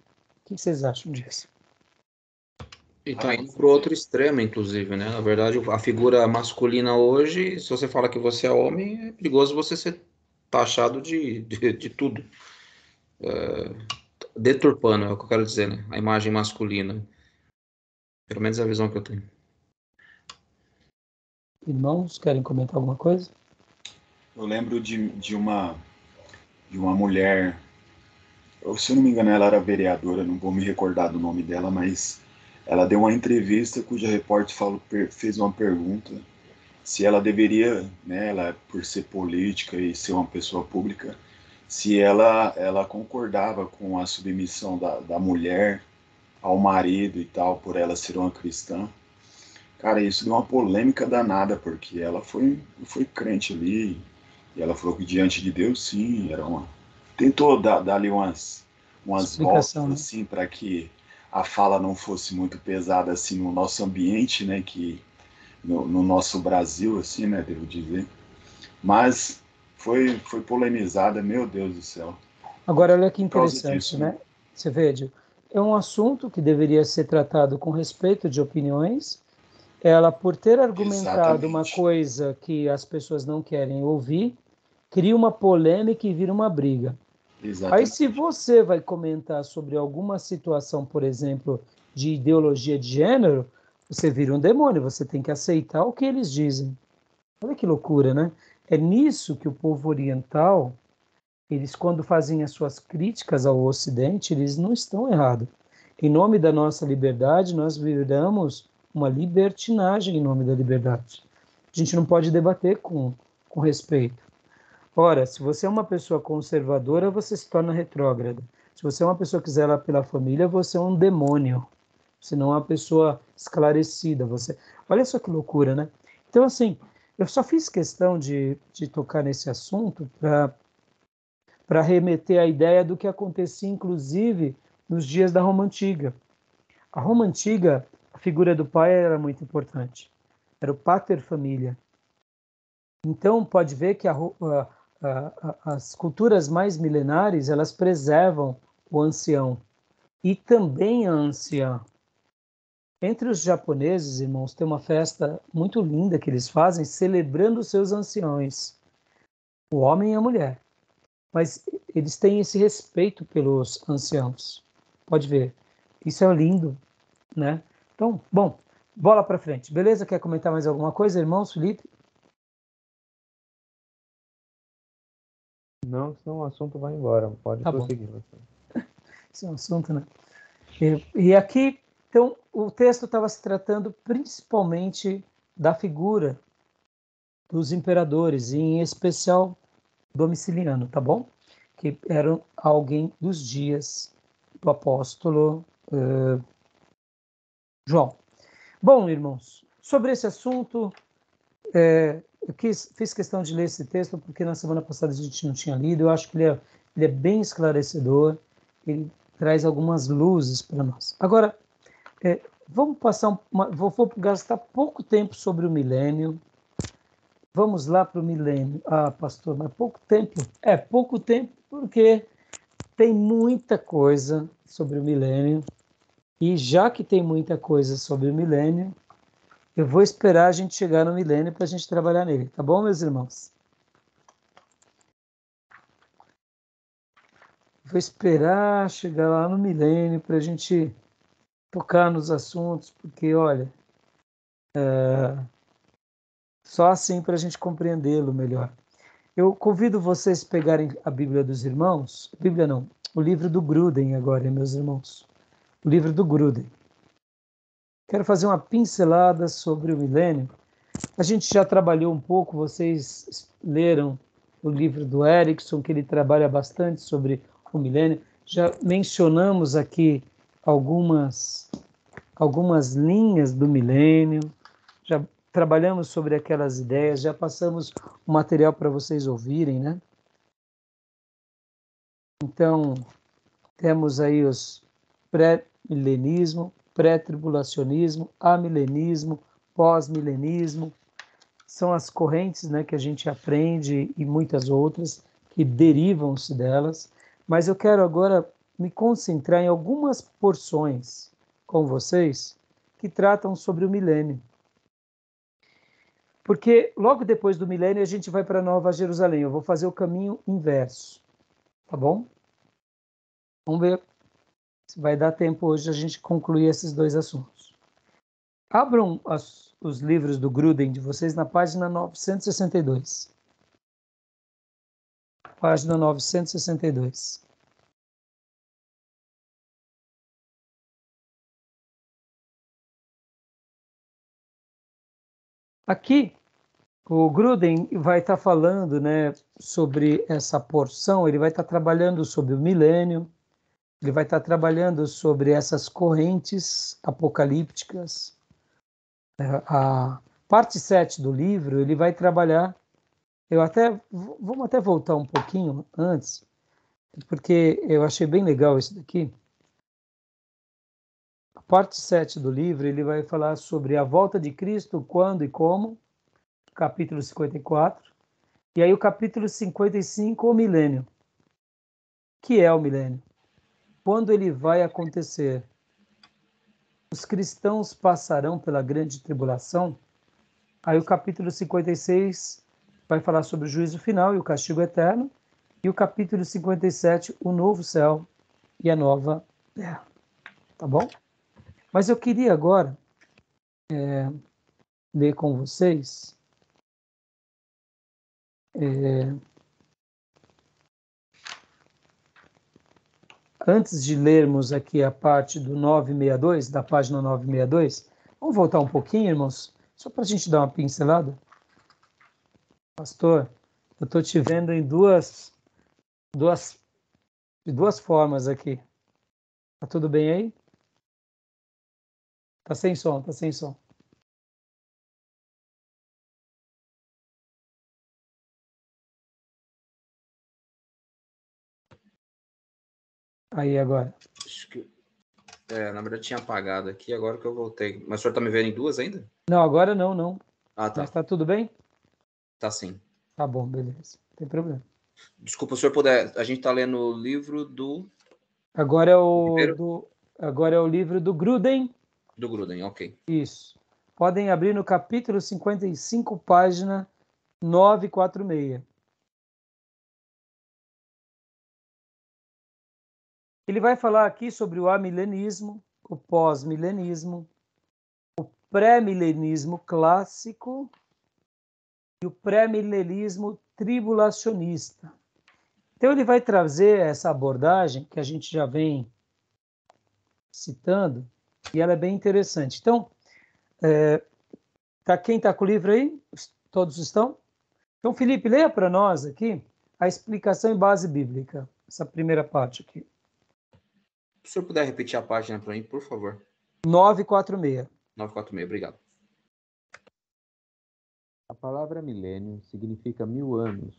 que vocês acham disso? E tá indo pro outro extremo, inclusive, né? Na verdade, a figura masculina hoje, se você fala que você é homem, é perigoso você ser taxado de tudo. Deturpando, é o que eu quero dizer, né? A imagem masculina. Pelo menos é a visão que eu tenho. Irmãos, querem comentar alguma coisa? Eu lembro de uma mulher, se eu não me engano, ela era vereadora, não vou me recordar do nome dela, mas ela deu uma entrevista cuja repórter fez uma pergunta se ela deveria, né, ela, por ser política e ser uma pessoa pública, se ela concordava com a submissão da mulher ao marido e tal, por ela ser uma cristã. Cara, isso deu uma polêmica danada, porque ela foi crente ali, e ela falou que diante de Deus, sim, era uma... Tentou dar ali umas voltas, Explicação, né? assim, para que a fala não fosse muito pesada, assim, no nosso ambiente, né, que no nosso Brasil, assim, né, devo dizer. Mas foi polemizada, meu Deus do céu, Agora, olha que por causa interessante, disso, né? né? Você vê, Edil, é um assunto que deveria ser tratado com respeito de opiniões. Ela, por ter argumentado uma Exatamente, coisa que as pessoas não querem ouvir, cria uma polêmica e vira uma briga. Aí, se exatamente. você vai comentar sobre alguma situação, por exemplo, de ideologia de gênero, você vira um demônio, você tem que aceitar o que eles dizem. Olha que loucura, né? É nisso que o povo oriental, eles, quando fazem as suas críticas ao Ocidente, eles não estão errados. Em nome da nossa liberdade, nós viramos uma libertinagem em nome da liberdade. A gente não pode debater com respeito. Ora, se você é uma pessoa conservadora, você se torna retrógrada. Se você é uma pessoa que zela pela família, você é um demônio. Você não é uma pessoa esclarecida. Olha só que loucura, né? Então, assim, eu só fiz questão de tocar nesse assunto para remeter à ideia do que acontecia, inclusive, nos dias da Roma Antiga. A Roma Antiga, a figura do pai era muito importante. Era o pater família. Então, pode ver que as culturas mais milenares, elas preservam o ancião e também a anciã. Entre os japoneses, irmãos, tem uma festa muito linda que eles fazem celebrando os seus anciões, o homem e a mulher. Mas eles têm esse respeito pelos anciãos. Pode ver. Isso é lindo, né? Então, bom, bola para frente. Beleza? Quer comentar mais alguma coisa, irmãos, Felipe? Não, senão o assunto vai embora. Pode Tá bom. prosseguir. Você. Esse é um assunto, né? E aqui, então, o texto estava se tratando principalmente da figura dos imperadores, e em especial Domiciliano, tá bom? Que eram alguém dos dias do apóstolo João. Bom, irmãos, sobre esse assunto, eu fiz questão de ler esse texto porque na semana passada a gente não tinha lido. Eu acho que ele é bem esclarecedor, ele traz algumas luzes para nós. Agora, vamos passar, vou gastar pouco tempo sobre o milênio. Vamos lá para o milênio. Ah, pastor, mas pouco tempo? Pouco tempo porque tem muita coisa sobre o milênio. E já que tem muita coisa sobre o milênio, eu vou esperar a gente chegar no milênio para a gente trabalhar nele. Tá bom, meus irmãos? Vou esperar chegar lá no milênio para a gente tocar nos assuntos, porque, olha, só assim para a gente compreendê-lo melhor. Eu convido vocês a pegarem a Bíblia dos irmãos, Bíblia não, o livro do Gruden agora, meus irmãos. O livro do Gruden. Quero fazer uma pincelada sobre o milênio. A gente já trabalhou um pouco, vocês leram o livro do Erickson, que ele trabalha bastante sobre o milênio. Já mencionamos aqui algumas linhas do milênio, já trabalhamos sobre aquelas ideias, já passamos o material para vocês ouvirem, né? Então, temos aí os pré-milenismo, pré-tribulacionismo, amilenismo, pós-milenismo. São as correntes, né, que a gente aprende e muitas outras que derivam-se delas. Mas eu quero agora me concentrar em algumas porções com vocês que tratam sobre o milênio. Porque logo depois do milênio a gente vai para Nova Jerusalém. Eu vou fazer o caminho inverso, tá bom? Vamos ver se vai dar tempo hoje a gente concluir esses dois assuntos. Abram os livros do Gruden de vocês na página 962. Página 962. Aqui, o Gruden vai estar falando, né, sobre essa porção, ele vai estar trabalhando sobre o milênio, ele vai estar trabalhando sobre essas correntes apocalípticas. A parte 7 do livro, ele vai trabalhar, vamos até voltar um pouquinho antes, porque eu achei bem legal isso daqui. A parte 7 do livro, ele vai falar sobre a volta de Cristo, quando e como, capítulo 54, e aí o capítulo 55, o milênio. Que é o milênio? Quando ele vai acontecer? Os cristãos passarão pela grande tribulação? Aí o capítulo 56 vai falar sobre o juízo final e o castigo eterno, e o capítulo 57, o novo céu e a nova terra. Tá bom? Mas eu queria agora ler com vocês antes de lermos aqui a parte do 962, da página 962, vamos voltar um pouquinho, irmãos, só para a gente dar uma pincelada. Pastor, eu estou te vendo em de duas formas aqui. Tá tudo bem aí? Tá sem som, tá sem som. Aí agora. Acho que, na verdade tinha apagado aqui, agora que eu voltei. Mas o senhor tá me vendo em duas ainda? Não, agora não. Ah, tá. Mas tá tudo bem? Tá sim. Tá bom, beleza. Não tem problema. Desculpa, se o senhor puder, a gente tá lendo o livro do... Agora é o livro do Gruden. Do Gruden, ok. Isso. Podem abrir no capítulo 55, página 946. Ele vai falar aqui sobre o amilenismo, o pós-milenismo, o pré-milenismo clássico e o pré-milenismo tribulacionista. Então ele vai trazer essa abordagem que a gente já vem citando, e ela é bem interessante. Então, quem está com o livro aí? Todos estão? Então, Felipe, leia para nós aqui a explicação em base bíblica, essa primeira parte aqui. Se o senhor puder repetir a página para mim, por favor. 946. 946, obrigado. A palavra milênio significa 1000 anos,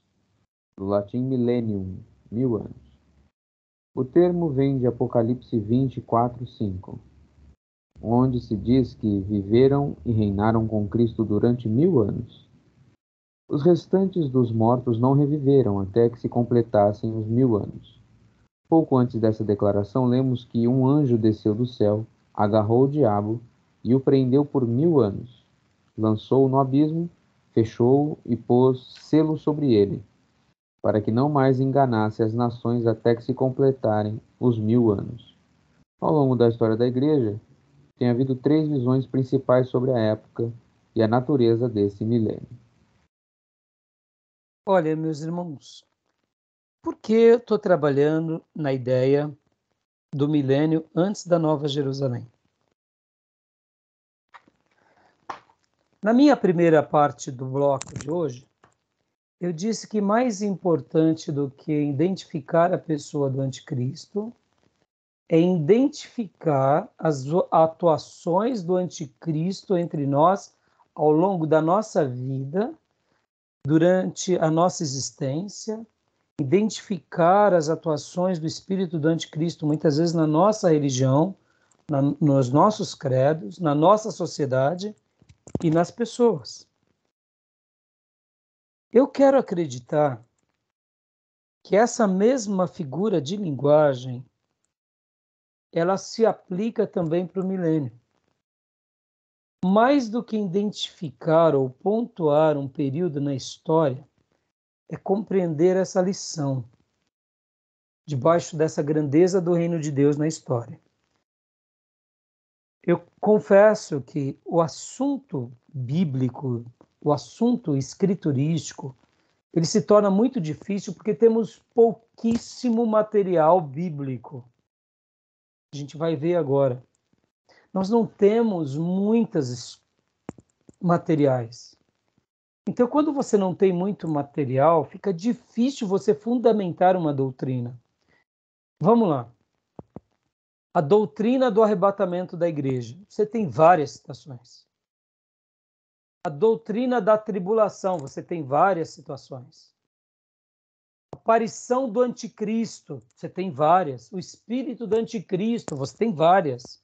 do latim millennium, 1000 anos. O termo vem de Apocalipse 24:5, onde se diz que viveram e reinaram com Cristo durante 1000 anos. Os restantes dos mortos não reviveram até que se completassem os 1000 anos. Pouco antes dessa declaração, lemos que um anjo desceu do céu, agarrou o diabo e o prendeu por 1000 anos. Lançou-o no abismo, fechou-o e pôs selo sobre ele, para que não mais enganasse as nações até que se completarem os 1000 anos. Ao longo da história da Igreja, tem havido 3 visões principais sobre a época e a natureza desse milênio. Olha, meus irmãos, por que eu estou trabalhando na ideia do milênio antes da Nova Jerusalém? Na minha primeira parte do bloco de hoje, eu disse que mais importante do que identificar a pessoa do anticristo é identificar as atuações do anticristo entre nós ao longo da nossa vida, durante a nossa existência, identificar as atuações do espírito do anticristo, muitas vezes na nossa religião, nos nossos credos, na nossa sociedade e nas pessoas. Eu quero acreditar que essa mesma figura de linguagem ela se aplica também para o milênio. Mais do que identificar ou pontuar um período na história, é compreender essa lição debaixo dessa grandeza do reino de Deus na história. Eu confesso que o assunto bíblico, o assunto escriturístico, ele se torna muito difícil porque temos pouquíssimo material bíblico. A gente vai ver agora. Nós não temos muitos materiais. Então, quando você não tem muito material, fica difícil você fundamentar uma doutrina. Vamos lá. A doutrina do arrebatamento da igreja. Você tem várias citações. A doutrina da tribulação. Você tem várias situações. A aparição do anticristo. Você tem várias. O espírito do anticristo. Você tem várias.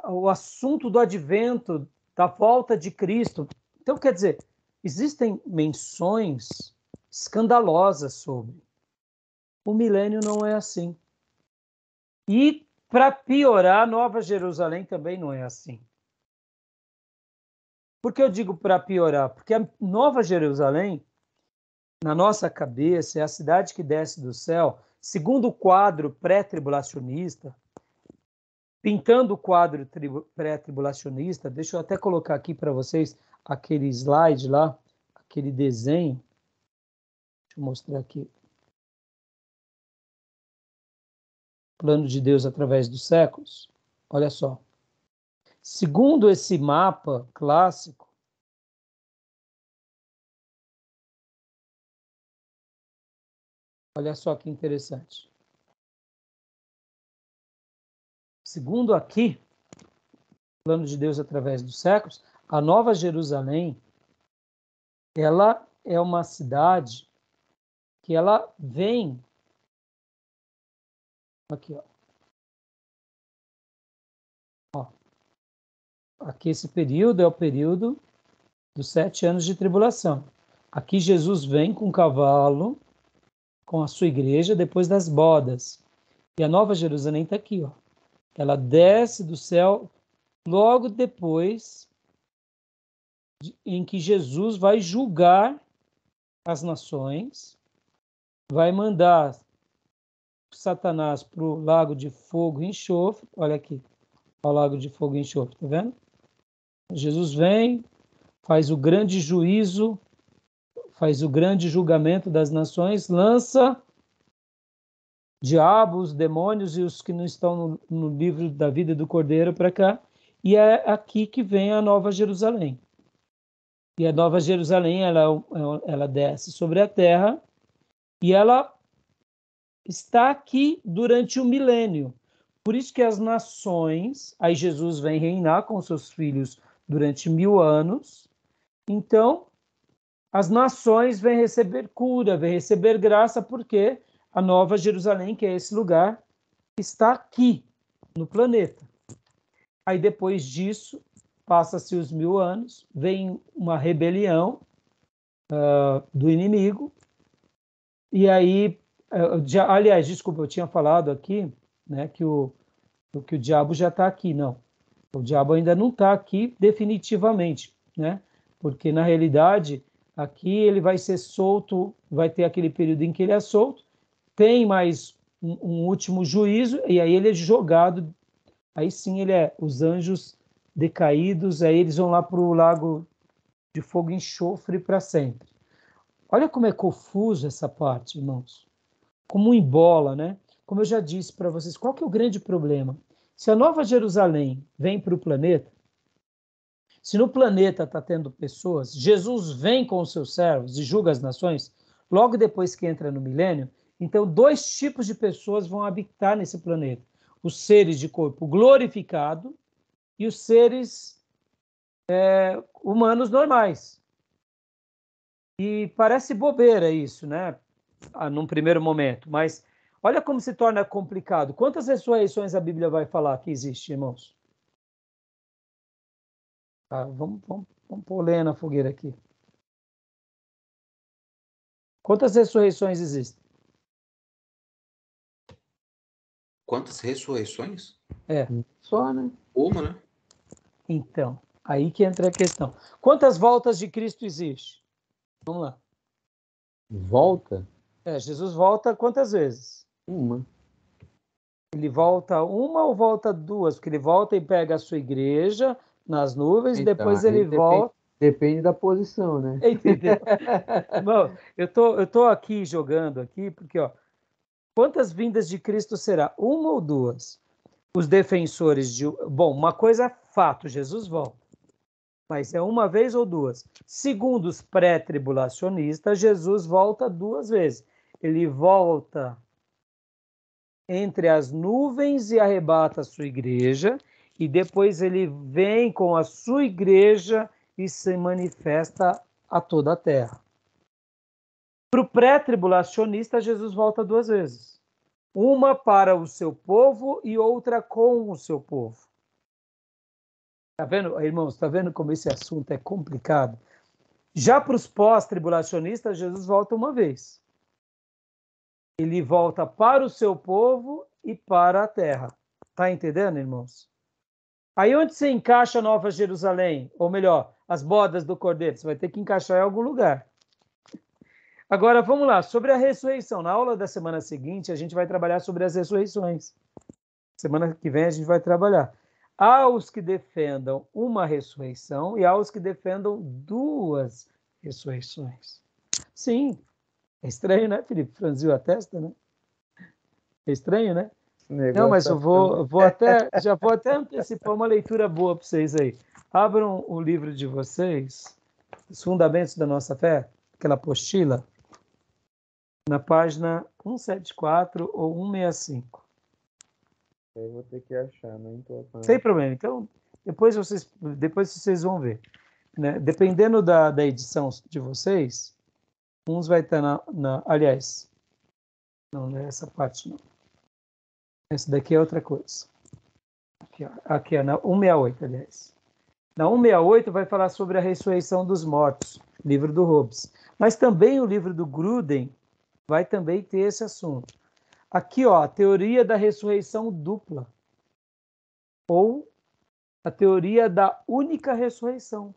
O assunto do advento, da volta de Cristo. Então, quer dizer, existem menções escandalosas sobre. O milênio não é assim. E, para piorar, Nova Jerusalém também não é assim. Por que eu digo para piorar? Porque a Nova Jerusalém, na nossa cabeça, é a cidade que desce do céu, segundo o quadro pré-tribulacionista, pintando o quadro pré-tribulacionista, deixa eu até colocar aqui para vocês aquele slide lá, aquele desenho. Deixa eu mostrar aqui. Plano de Deus através dos séculos. Olha só. Segundo esse mapa clássico, olha só que interessante. Segundo aqui, plano de Deus através dos séculos, a Nova Jerusalém, ela é uma cidade que ela vem aqui, ó. Aqui esse período é o período dos 7 anos de tribulação. Aqui Jesus vem com um cavalo, com a sua igreja, depois das bodas. E a Nova Jerusalém está aqui, ó. Ela desce do céu logo depois em que Jesus vai julgar as nações, vai mandar Satanás para o lago de fogo e enxofre. Olha aqui, o lago de fogo e enxofre, tá vendo? Jesus vem, faz o grande juízo, faz o grande julgamento das nações, lança diabo, os demônios e os que não estão no livro da vida do Cordeiro para cá. E é aqui que vem a Nova Jerusalém. E a Nova Jerusalém, ela desce sobre a terra e ela está aqui durante o milênio. Por isso que as nações, aí Jesus vem reinar com seus filhos durante 1000 anos. Então, as nações vêm receber cura, vêm receber graça, porque a Nova Jerusalém, que é esse lugar, está aqui, no planeta. Aí, depois disso, passa-se os 1000 anos, vem uma rebelião do inimigo, e aí, aliás, desculpa, eu tinha falado aqui, né, que o diabo já está aqui. Não, o diabo ainda não está aqui definitivamente, né? Porque, na realidade, aqui ele vai ser solto, vai ter aquele período em que ele é solto, tem mais um último juízo, e aí ele é jogado, aí sim os anjos decaídos, aí eles vão lá para o lago de fogo e enxofre para sempre. Olha como é confuso essa parte, irmãos. Como embola, né? Como eu já disse para vocês, qual que é o grande problema? Se a Nova Jerusalém vem para o planeta, se no planeta está tendo pessoas, Jesus vem com os seus servos e julga as nações, logo depois que entra no milênio, então 2 tipos de pessoas vão habitar nesse planeta. Os seres de corpo glorificado e os seres humanos normais. E parece bobeira isso, né? Num primeiro momento, mas olha como se torna complicado. Quantas ressurreições a Bíblia vai falar que existe, irmãos? Vamos pôr lenha na fogueira aqui. Quantas ressurreições existem? Quantas ressurreições? Só, né? Uma, né? Então, aí que entra a questão. Quantas voltas de Cristo existe? Vamos lá. Volta? Jesus volta quantas vezes? Uma. Ele volta uma ou volta 2? Porque ele volta e pega a sua igreja nas nuvens, Então, depois ele volta. Depende da posição, né? Entendeu? Bom, eu tô aqui jogando aqui, porque, ó, quantas vindas de Cristo será? Uma ou 2? Os defensores de... Bom, uma coisa é fato, Jesus volta. Mas é uma vez ou 2? Segundo os pré-tribulacionistas, Jesus volta 2 vezes. Ele volta entre as nuvens e arrebata a sua igreja, e depois ele vem com a sua igreja e se manifesta a toda a terra. Para o pré-tribulacionista, Jesus volta 2 vezes. Uma para o seu povo e outra com o seu povo. Tá vendo, irmãos? Tá vendo como esse assunto é complicado? Já para os pós-tribulacionistas, Jesus volta uma vez. Ele volta para o seu povo e para a terra. Tá entendendo, irmãos? Aí onde você encaixa a Nova Jerusalém? Ou melhor, as bodas do Cordeiro? Você vai ter que encaixar em algum lugar. Agora, vamos lá. Sobre a ressurreição. Na aula da semana seguinte, a gente vai trabalhar sobre as ressurreições. Semana que vem a gente vai trabalhar. Há os que defendam uma ressurreição e há os que defendam 2 ressurreições. Sim. É estranho, né, Felipe? Franziu a testa, né? É estranho, né? Não, mas já vou até antecipar uma leitura boa para vocês aí. Abram o livro de vocês, Os Fundamentos da Nossa Fé, aquela apostila, na página 174 ou 165. Eu vou ter que achar, não estou. Sem problema. Então, depois vocês vão ver. Né? Dependendo da edição de vocês, uns vai estar aliás, não é essa parte, não. Essa daqui é outra coisa. Aqui é na 168, aliás. Na 168 vai falar sobre a ressurreição dos mortos, livro do Hobbes. Mas também o livro do Gruden vai também ter esse assunto. Aqui, ó, a teoria da ressurreição dupla. Ou a teoria da única ressurreição.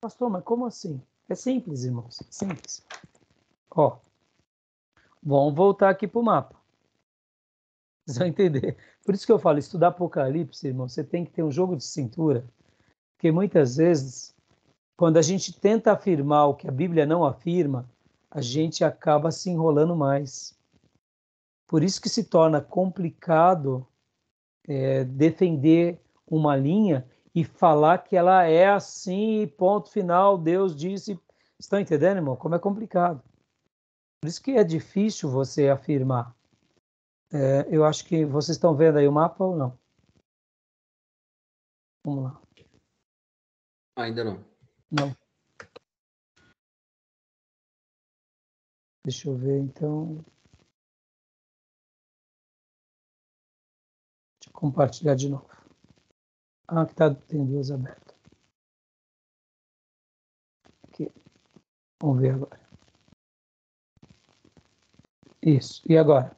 Pastor, mas como assim? É simples, irmãos. É simples. Ó, vamos voltar aqui para o mapa. Vocês vão entender. Por isso que eu falo, estudar Apocalipse, irmão, você tem que ter um jogo de cintura. Porque muitas vezes, quando a gente tenta afirmar o que a Bíblia não afirma, a gente acaba se enrolando mais. Por isso que se torna complicado defender uma linha e falar que ela é assim, ponto final, Deus disse. Estão entendendo, irmão? Como é complicado. Por isso que é difícil você afirmar. Eu acho que vocês estão vendo aí o mapa ou não? Vamos lá. Ainda não. Não. Deixa eu ver, então. Deixa eu compartilhar de novo. Ah, que tem duas abertas. Aqui. Vamos ver agora. Isso. E agora?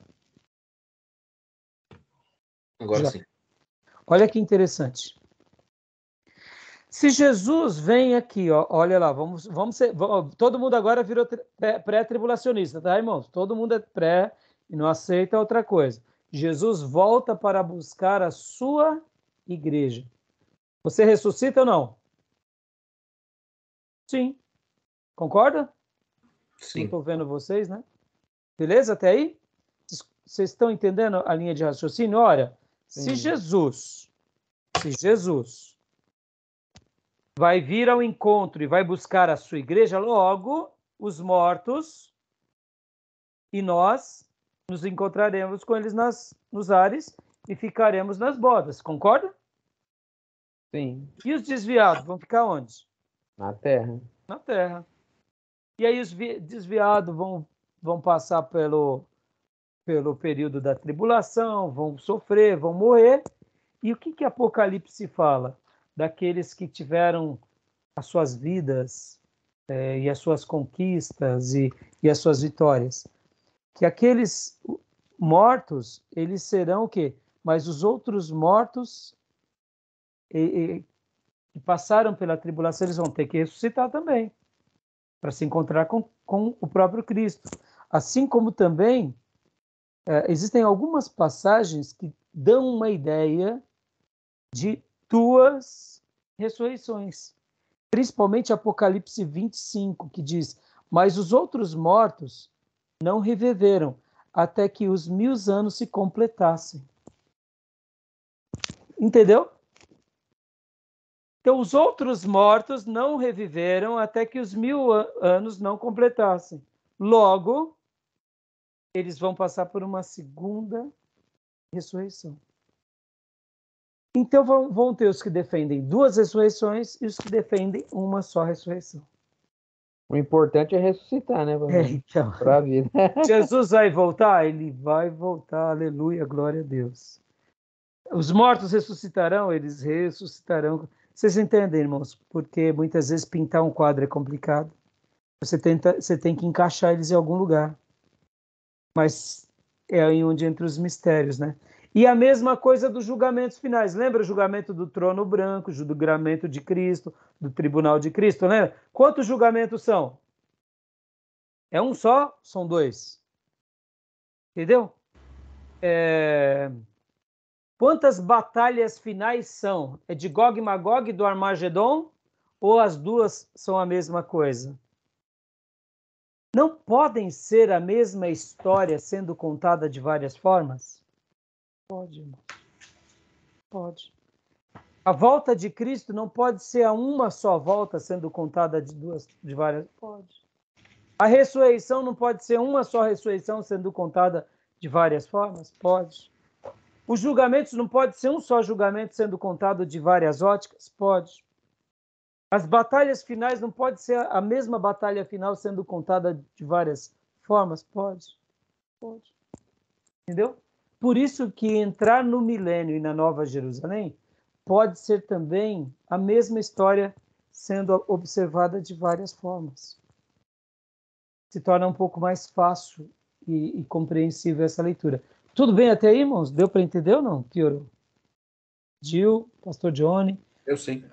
Agora Já. sim. Olha que interessante. Se Jesus vem aqui, ó, olha lá, todo mundo agora virou pré-tribulacionista, tá, irmãos? Todo mundo é pré e não aceita outra coisa. Jesus volta para buscar a sua igreja. Você ressuscita ou não? Sim. Concorda? Sim. Não estou vendo vocês, né? Beleza até aí? Vocês estão entendendo a linha de raciocínio? Olha, se Jesus vai vir ao encontro e vai buscar a sua igreja, logo os mortos e nós nos encontraremos com eles nos ares e ficaremos nas bodas. Concorda? Sim. E os desviados vão ficar onde? Na terra. Na terra. E aí os desviados vão passar pelo período da tribulação, vão sofrer, vão morrer. E o que Apocalipse fala? Daqueles que tiveram as suas vidas e as suas conquistas e as suas vitórias. Que aqueles mortos, eles serão o quê? Mas os outros mortos que passaram pela tribulação, eles vão ter que ressuscitar também, para se encontrar com o próprio Cristo. Assim como também existem algumas passagens que dão uma ideia de duas ressurreições. Principalmente Apocalipse 25, que diz: mas os outros mortos não reviveram até que os 1000 anos se completassem. Entendeu? Então, os outros mortos não reviveram até que os 1000 anos não completassem. Logo, eles vão passar por uma segunda ressurreição. Então, vão ter os que defendem duas ressurreições e os que defendem uma só ressurreição. O importante é ressuscitar, né? Então, Para a vida. Jesus vai voltar? Ele vai voltar, aleluia, glória a Deus. Os mortos ressuscitarão? Eles ressuscitarão. Vocês entendem, irmãos? Porque muitas vezes pintar um quadro é complicado. Você tem que encaixar eles em algum lugar. Mas é aí onde entra os mistérios, né? E a mesma coisa dos julgamentos finais. Lembra o julgamento do trono branco, o julgamento de Cristo, do tribunal de Cristo, lembra? Quantos julgamentos são? É um só? São dois. Entendeu? Quantas batalhas finais são? É de Gog e Magog do Armagedon? Ou as duas são a mesma coisa? Não podem ser a mesma história sendo contada de várias formas? Pode, irmão. Pode. A volta de Cristo não pode ser a uma só volta sendo contada de várias? Pode. A ressurreição não pode ser uma só ressurreição sendo contada de várias formas? Pode. Os julgamentos não pode ser um só julgamento sendo contado de várias óticas? Pode. As batalhas finais não pode ser a mesma batalha final sendo contada de várias formas? Pode. Pode. Entendeu? Por isso que entrar no milênio e na Nova Jerusalém pode ser também a mesma história sendo observada de várias formas. Se torna um pouco mais fácil e compreensível essa leitura. Tudo bem até aí, irmãos? Deu para entender ou não? Piorou? Gil, pastor Johnny? Deu sim.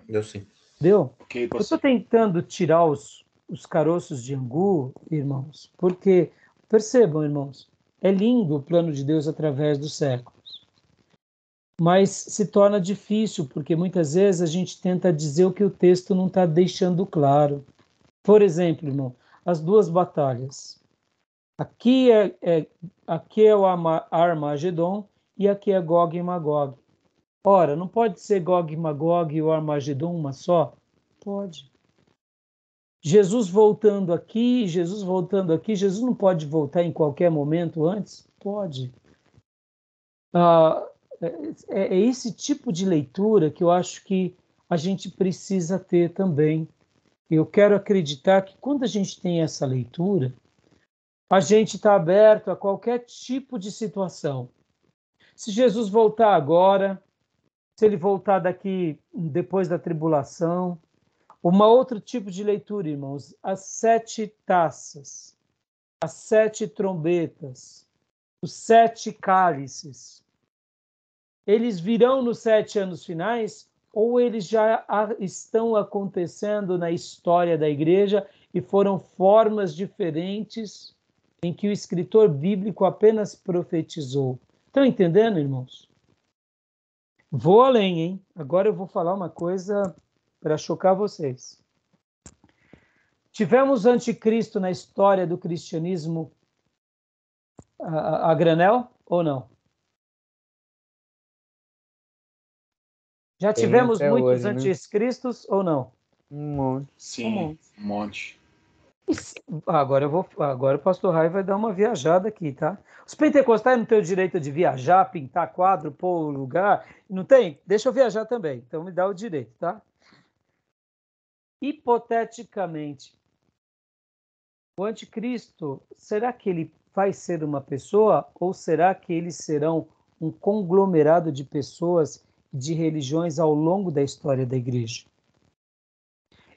Deu? Ok, Eu estou tentando tirar os caroços de angu, irmãos, porque, percebam, irmãos, é lindo o plano de Deus através dos séculos. Mas se torna difícil, porque muitas vezes a gente tenta dizer o que o texto não está deixando claro. Por exemplo, irmão, as duas batalhas. Aqui aqui é o Armagedon e aqui é Gog e Magog. Ora, não pode ser Gog e Magog e o Armagedon uma só? Pode. Jesus voltando aqui, Jesus não pode voltar em qualquer momento antes? Pode. É esse tipo de leitura que eu acho que a gente precisa ter também. Eu quero acreditar que quando a gente tem essa leitura, a gente está aberto a qualquer tipo de situação. Se Jesus voltar agora, se ele voltar daqui depois da tribulação, outro tipo de leitura, irmãos, as 7 taças, as 7 trombetas, os 7 cálices, eles virão nos 7 anos finais ou eles já estão acontecendo na história da igreja e foram formas diferentes em que o escritor bíblico apenas profetizou? Estão entendendo, irmãos? Vou além, hein? Agora eu vou falar uma coisa para chocar vocês. Tivemos anticristo na história do cristianismo a granel ou não? Já tivemos muitos anticristos, né? Ou não? Um monte. Sim, um monte. Agora o pastor Rai vai dar uma viajada aqui, tá? Os pentecostais não têm o direito de viajar, pintar quadro, pôr lugar. Não tem? Deixa eu viajar também. Então me dá o direito, tá? Hipoteticamente, o anticristo, será que ele vai ser uma pessoa ou será que eles serão um conglomerado de pessoas, de religiões ao longo da história da igreja?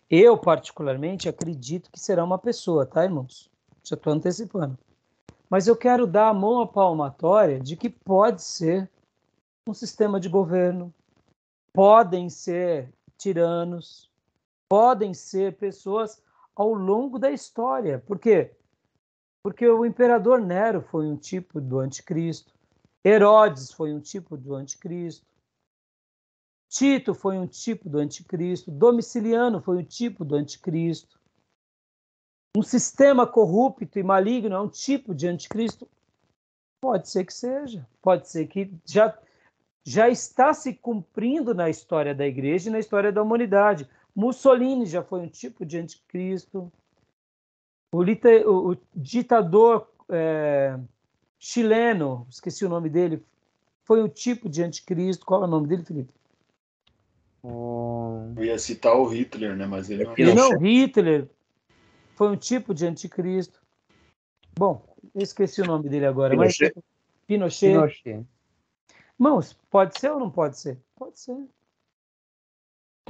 Eu, particularmente, acredito que será uma pessoa, tá, irmãos? Já estou antecipando. Mas eu quero dar a mão à palmatória de que pode ser um sistema de governo, podem ser tiranos, podem ser pessoas ao longo da história. Por quê? Porque o imperador Nero foi um tipo do anticristo, Herodes foi um tipo do anticristo, Tito foi um tipo do anticristo, Domiciliano foi um tipo do anticristo. Um sistema corrupto e maligno é um tipo de anticristo? Pode ser que seja, pode ser que já está se cumprindo na história da igreja e na história da humanidade. Mussolini já foi um tipo de anticristo. O ditador chileno, esqueci o nome dele, foi um tipo de anticristo. Qual é o nome dele, Felipe? Eu ia citar o Hitler, né? Mas ele não. Hitler foi um tipo de anticristo. Bom, eu esqueci o nome dele agora. Pinochet. Irmãos, pode ser ou não pode ser? Pode ser.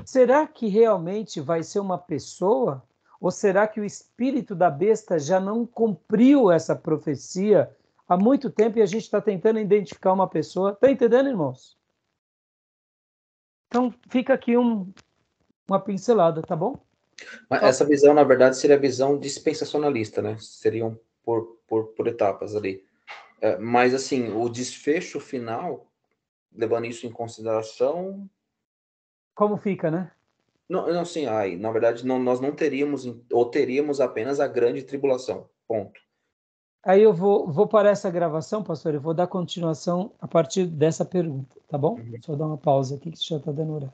Será que realmente vai ser uma pessoa? Ou será que o espírito da besta já não cumpriu essa profecia há muito tempo e a gente está tentando identificar uma pessoa? Está entendendo, irmãos? Então, fica aqui uma pincelada, tá bom? Mas essa visão, na verdade, seria a visão dispensacionalista, né? Seriam por etapas ali. Mas, assim, o desfecho final, levando isso em consideração... Como fica, né? Não, sim, na verdade, nós não teríamos, ou teríamos apenas a grande tribulação, ponto. Aí eu vou parar essa gravação, pastor, eu vou dar continuação a partir dessa pergunta, tá bom? Só dar uma pausa aqui que já está dando horário.